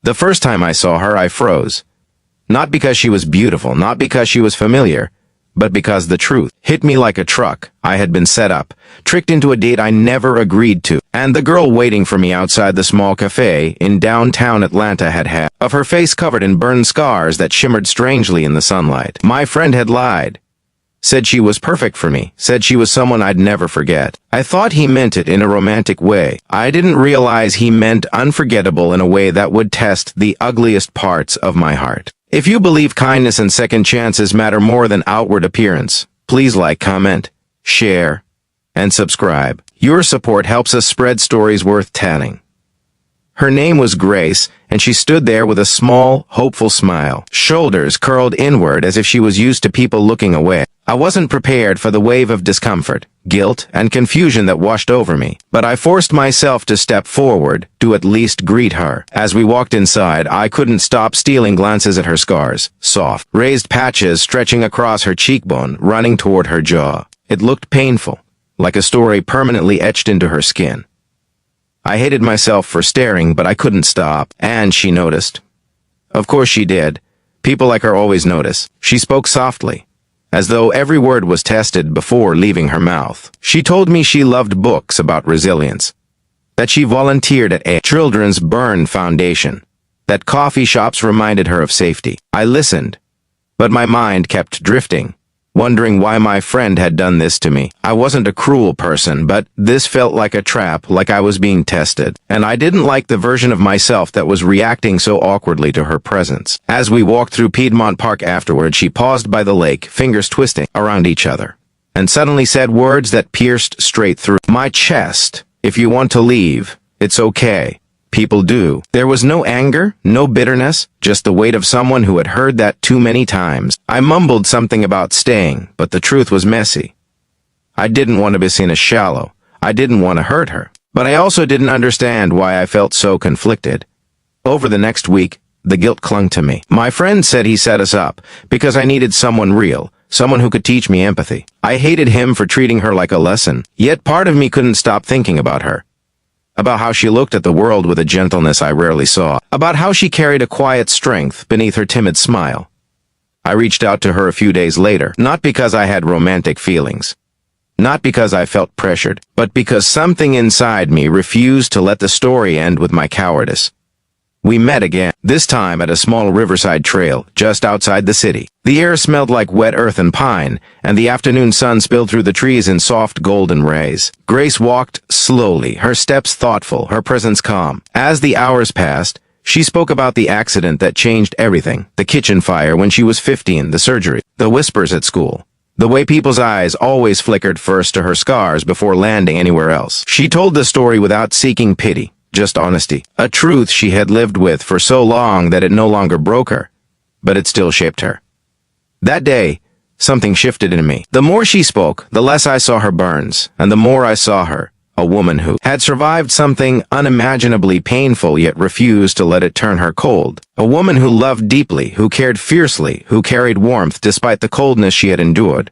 The first time I saw her, I froze. Not because she was beautiful, not because she was familiar, but because the truth hit me like a truck. I had been set up, tricked into a date I never agreed to, and the girl waiting for me outside the small cafe in downtown Atlanta had half of her face covered in burned scars that shimmered strangely in the sunlight. My friend had lied. Said she was perfect for me, said she was someone I'd never forget. I thought he meant it in a romantic way. I didn't realize he meant unforgettable in a way that would test the ugliest parts of my heart. If you believe kindness and second chances matter more than outward appearance, please like, comment, share, and subscribe. Your support helps us spread stories worth telling. Her name was Grace, and she stood there with a small, hopeful smile, shoulders curled inward as if she was used to people looking away. I wasn't prepared for the wave of discomfort, guilt, and confusion that washed over me, but I forced myself to step forward, to at least greet her. As we walked inside, I couldn't stop stealing glances at her scars, soft, raised patches stretching across her cheekbone, running toward her jaw. It looked painful, like a story permanently etched into her skin. I hated myself for staring, but I couldn't stop, and she noticed. Of course she did. People like her always notice. She spoke softly, as though every word was tested before leaving her mouth. She told me she loved books about resilience, that she volunteered at a children's burn foundation, that coffee shops reminded her of safety. I listened, but my mind kept drifting, wondering why my friend had done this to me. I wasn't a cruel person, but this felt like a trap, like I was being tested, and I didn't like the version of myself that was reacting so awkwardly to her presence. As we walked through Piedmont Park afterward, she paused by the lake, fingers twisting around each other, and suddenly said words that pierced straight through my chest. If you want to leave, it's okay. People do. There was no anger, no bitterness, just the weight of someone who had heard that too many times. I mumbled something about staying, but the truth was messy. I didn't want to be seen as shallow. I didn't want to hurt her. But I also didn't understand why I felt so conflicted. Over the next week, the guilt clung to me. My friend said he set us up because I needed someone real, someone who could teach me empathy. I hated him for treating her like a lesson, yet part of me couldn't stop thinking about her. About how she looked at the world with a gentleness I rarely saw. About how she carried a quiet strength beneath her timid smile. I reached out to her a few days later, not because I had romantic feelings. Not because I felt pressured, but because something inside me refused to let the story end with my cowardice. We met again, this time at a small riverside trail just outside the city. The air smelled like wet earth and pine, and the afternoon sun spilled through the trees in soft golden rays. Grace walked slowly, her steps thoughtful, her presence calm. As the hours passed, she spoke about the accident that changed everything, the kitchen fire when she was 15, the surgery, the whispers at school, the way people's eyes always flickered first to her scars before landing anywhere else. She told the story without seeking pity. Just honesty. A truth she had lived with for so long that it no longer broke her, but it still shaped her. That day, something shifted in me. The more she spoke, the less I saw her burns, and the more I saw her, a woman who had survived something unimaginably painful yet refused to let it turn her cold. A woman who loved deeply, who cared fiercely, who carried warmth despite the coldness she had endured.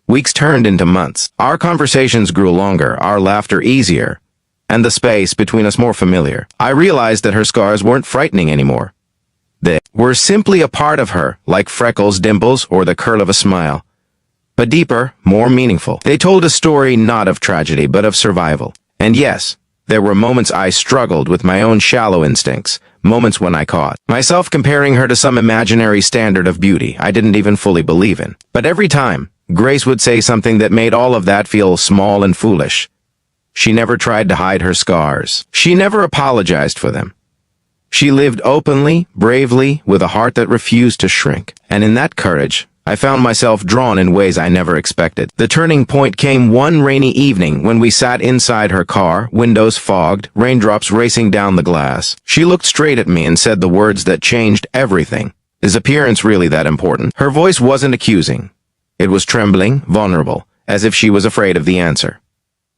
Weeks turned into months. Our conversations grew longer, our laughter easier, and the space between us more familiar. I realized that her scars weren't frightening anymore. They were simply a part of her, like freckles, dimples, or the curl of a smile. But deeper, more meaningful. They told a story not of tragedy, but of survival. And yes, there were moments I struggled with my own shallow instincts, moments when I caught myself comparing her to some imaginary standard of beauty I didn't even fully believe in. But every time, Grace would say something that made all of that feel small and foolish. She never tried to hide her scars. She never apologized for them. She lived openly, bravely, with a heart that refused to shrink. And in that courage, I found myself drawn in ways I never expected. The turning point came one rainy evening when we sat inside her car, windows fogged, raindrops racing down the glass. She looked straight at me and said the words that changed everything. Is appearance really that important? Her voice wasn't accusing. It was trembling, vulnerable, as if she was afraid of the answer.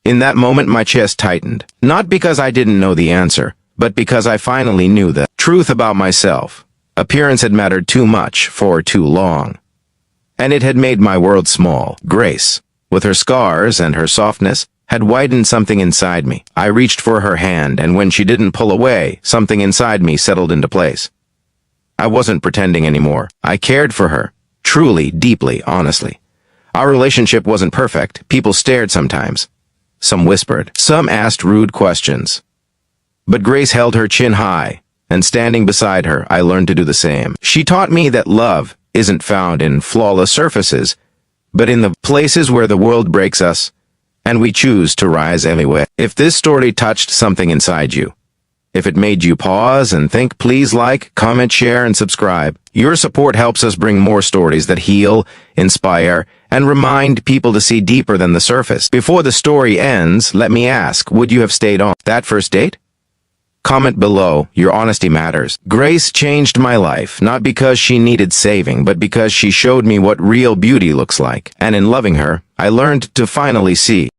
In that moment, my chest tightened, not because I didn't know the answer, but because I finally knew the truth about myself. Appearance had mattered too much for too long, and it had made my world small. Grace, with her scars and her softness, had widened something inside me. I reached for her hand, and when she didn't pull away, something inside me settled into place. I wasn't pretending anymore. I cared for her. Truly, deeply, honestly. Our relationship wasn't perfect. People stared sometimes. Some whispered. Some asked rude questions. But Grace held her chin high, and standing beside her, I learned to do the same. She taught me that love isn't found in flawless surfaces, but in the places where the world breaks us, and we choose to rise anyway. If this story touched something inside you, if it made you pause and think, please like, comment, share, and subscribe. Your support helps us bring more stories that heal, inspire, and remind people to see deeper than the surface. Before the story ends, let me ask, would you have stayed on that first date? Comment below. Your honesty matters. Grace changed my life, not because she needed saving, but because she showed me what real beauty looks like. And in loving her, I learned to finally see